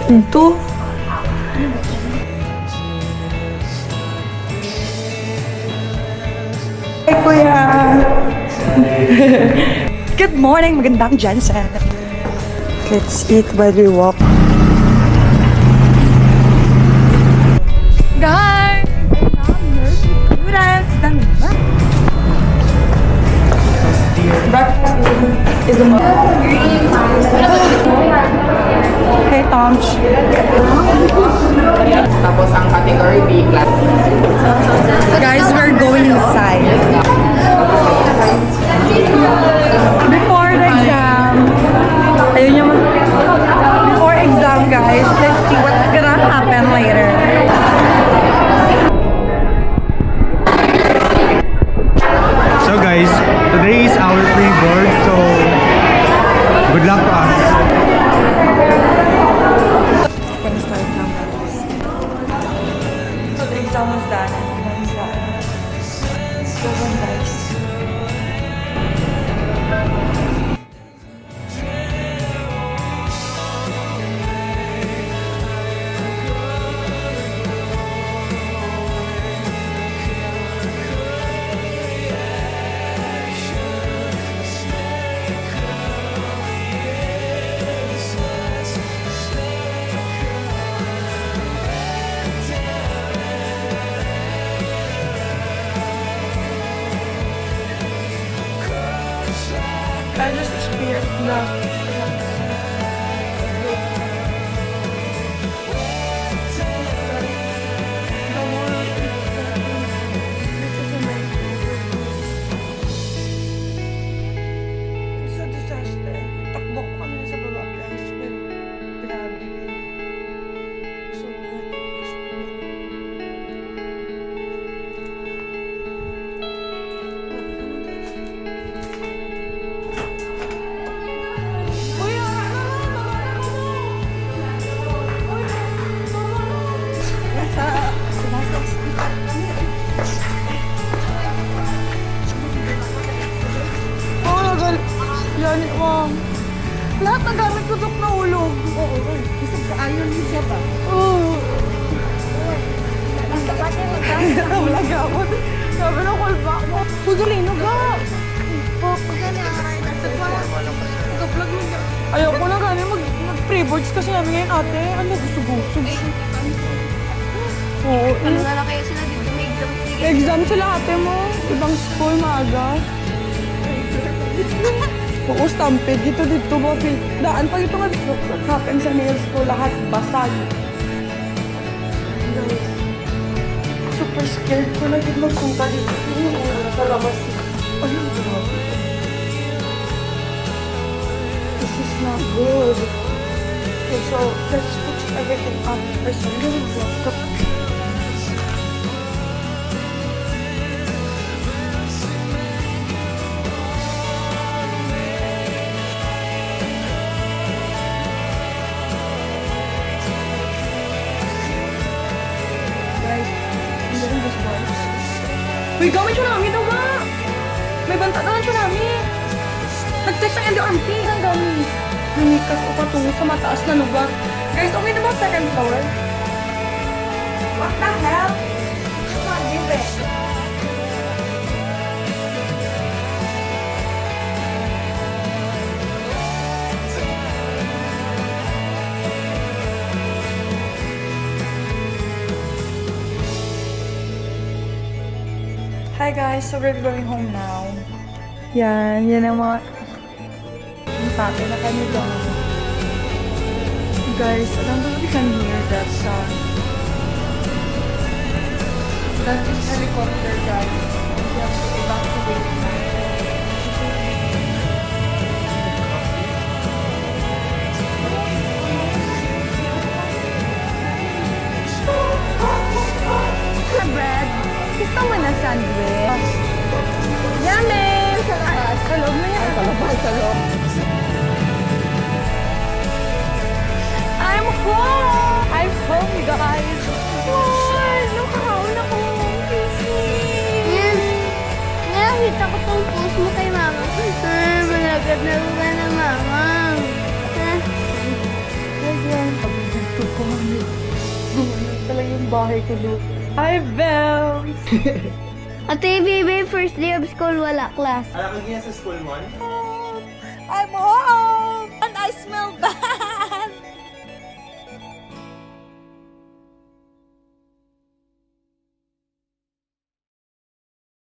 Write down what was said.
Ito. Hey, Kuya! Good morning! Magandang Jensen! Let's eat while we walk. Guys! Breakfast is the most. Hey, Tomch. Tapos ang category B class. Guys, we're going inside. Before the exam, ayun yung before exam, guys, let's see what's gonna happen later. So guys, today is our pre-board, so good luck to us. Gonna start now, guys. So the exam was done. So guys. I just experienced that. It's a disaster. Takbo ko kami sa baba, guys. Pero, grabe. So, yan, ma'am. Lahat ng gamit ko dok na ulog. Oo, isip ka ayon din siya ba? Oo. Wala gamot. Sabi na callback mo. Pagulino ka. Nag-vlog mo ka. Ayoko na kami mag-preboards kasi namin ngayon ate. Ano, gusto-gusog siya. Oo. Ano na lang kayo sila dito? May exam. Exam sila ate mo. Ibang school maaga. Oo, stampede. Dito, bakit? Daan pag ito nga happen sa nails ko, lahat basag. Guys, super scared ko na din magpunta dito. Sa labas. Ayun, grabe. This is not good. Okay, so let's fix everything up first. I'm gonna laptop. Uy, gamit siya namin daw ba? May banta na siya namin. Nag-text ang LDRP. Ang gamit. Namikas ko patungo sa mataas na lugar. Guys, okay na ba second floor? What the hell? Come on, give it. Hi guys, so we're going home now. Yan ang mga impake na kami doon. Guys, alam mo we can hear that sound. That is helicopter, guys. We have to evacuate now. Bread. Gusto mo na sandwich? Yummy! Sa labas. Sa loob mo yan. Sa loob. I'm full! I'm full, you guys. Wow! Nakakaon ako. Nakita ko tong post mo kay mama. Malagad na ruga ng mama. Dumanit. Dumanit talaga yung bahay ko doon. Hi, Belle! Ate, baby, first day of school, wala class. Alam ko sa school mo? I'm home! And I smell bad!